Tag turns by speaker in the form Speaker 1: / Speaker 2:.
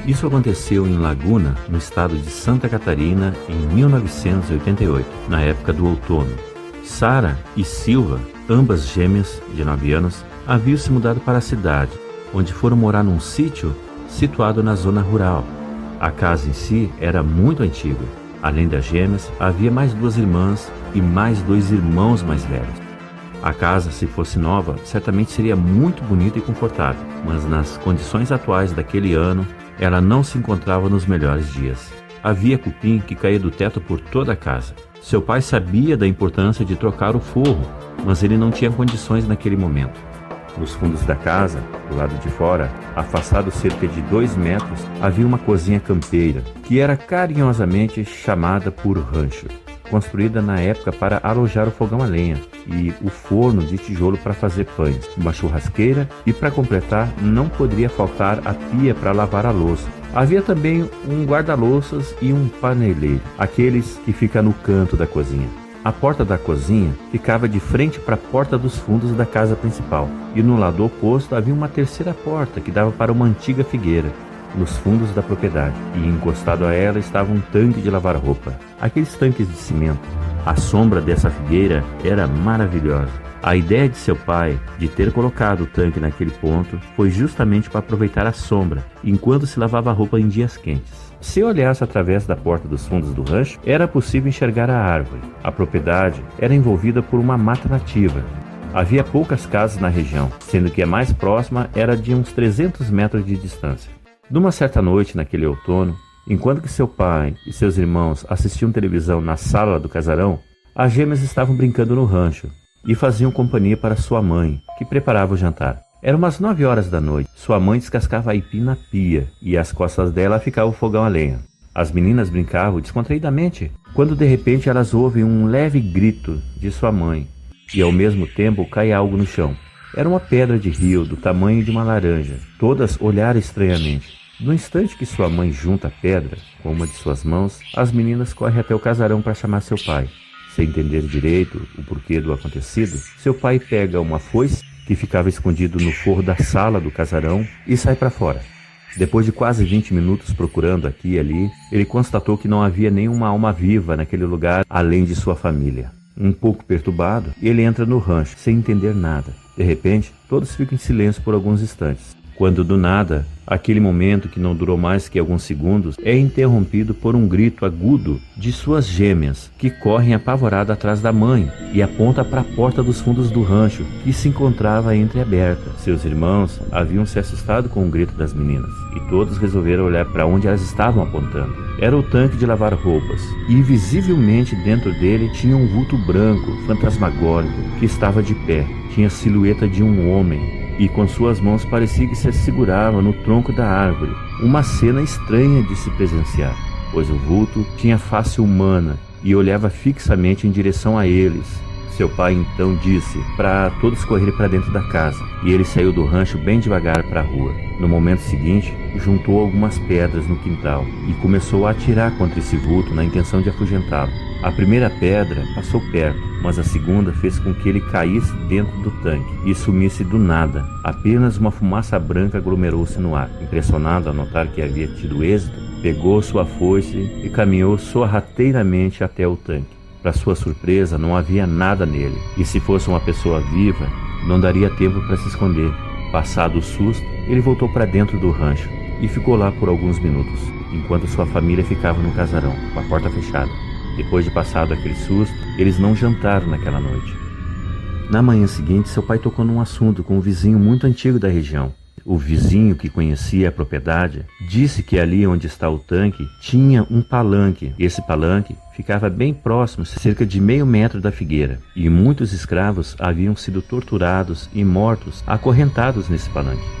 Speaker 1: Isso aconteceu em Laguna, no estado de Santa Catarina, em 1988, na época do outono. Sara e Silva, ambas gêmeas de 9 anos, haviam se mudado para a cidade, onde foram morar num sítio situado na zona rural. A casa em si era muito antiga. Além das gêmeas, havia mais 2 irmãs e mais 2 irmãos mais velhos. A casa, se fosse nova, certamente seria muito bonita e confortável, mas nas condições atuais daquele ano, ela não se encontrava nos melhores dias. Havia cupim que caía do teto por toda a casa. Seu pai sabia da importância de trocar o forro, mas ele não tinha condições naquele momento. Nos fundos da casa, do lado de fora, afastado cerca de 2 metros, havia uma cozinha campeira, que era carinhosamente chamada por rancho, construída na época para alojar o fogão a lenha e o forno de tijolo para fazer pães, uma churrasqueira e, para completar, não poderia faltar a pia para lavar a louça. Havia também um guarda-louças e um paneleiro, aqueles que ficam no canto da cozinha. A porta da cozinha ficava de frente para a porta dos fundos da casa principal, e no lado oposto havia uma terceira porta que dava para uma antiga figueira, nos fundos da propriedade, e encostado a ela estava um tanque de lavar roupa. Aqueles tanques de cimento. A sombra dessa figueira era maravilhosa. A ideia de seu pai de ter colocado o tanque naquele ponto foi justamente para aproveitar a sombra, enquanto se lavava a roupa em dias quentes. Se olhasse através da porta dos fundos do rancho, era possível enxergar a árvore. A propriedade era envolvida por uma mata nativa. Havia poucas casas na região, sendo que a mais próxima era de uns 300 metros de distância. Numa certa noite, naquele outono, enquanto que seu pai e seus irmãos assistiam televisão na sala do casarão, as gêmeas estavam brincando no rancho e faziam companhia para sua mãe, que preparava o jantar. Eram umas 9 horas da noite. Sua mãe descascava aipim na pia e às costas dela ficava o fogão a lenha. As meninas brincavam descontraídamente, quando de repente elas ouvem um leve grito de sua mãe e ao mesmo tempo cai algo no chão. Era uma pedra de rio do tamanho de uma laranja. Todas olharam estranhamente. No instante que sua mãe junta a pedra com uma de suas mãos, as meninas correm até o casarão para chamar seu pai. Sem entender direito o porquê do acontecido, seu pai pega uma foice que ficava escondido no forro da sala do casarão e sai para fora. Depois de quase 20 minutos procurando aqui e ali, ele constatou que não havia nenhuma alma viva naquele lugar além de sua família. Um pouco perturbado, ele entra no rancho sem entender nada. De repente, todos ficam em silêncio por alguns instantes, quando do nada, aquele momento que não durou mais que alguns segundos, é interrompido por um grito agudo de suas gêmeas, que correm apavorada atrás da mãe e aponta para a porta dos fundos do rancho, que se encontrava entreaberta. Seus irmãos haviam se assustado com o grito das meninas, e todos resolveram olhar para onde elas estavam apontando. Era o tanque de lavar roupas, e visivelmente dentro dele tinha um vulto branco, fantasmagórico, que estava de pé. Tinha a silhueta de um homem, e com suas mãos parecia que se segurava no tronco da árvore. Uma cena estranha de se presenciar, pois o vulto tinha face humana e olhava fixamente em direção a eles. Seu pai então disse para todos correrem para dentro da casa, e ele saiu do rancho bem devagar para a rua. No momento seguinte, juntou algumas pedras no quintal e começou a atirar contra esse vulto na intenção de afugentá-lo. A primeira pedra passou perto, mas a segunda fez com que ele caísse dentro do tanque e sumisse do nada. Apenas uma fumaça branca aglomerou-se no ar. Impressionado ao notar que havia tido êxito, pegou sua foice e caminhou sorrateiramente até o tanque. Para sua surpresa, não havia nada nele, e se fosse uma pessoa viva, não daria tempo para se esconder. Passado o susto, ele voltou para dentro do rancho e ficou lá por alguns minutos, enquanto sua família ficava no casarão, com a porta fechada. Depois de passado aquele susto, eles não jantaram naquela noite. Na manhã seguinte, seu pai tocou num assunto com um vizinho muito antigo da região. O vizinho, que conhecia a propriedade, disse que ali onde está o tanque tinha um palanque. Esse palanque ficava bem próximo, cerca de meio metro da figueira, e muitos escravos haviam sido torturados e mortos acorrentados nesse palanque.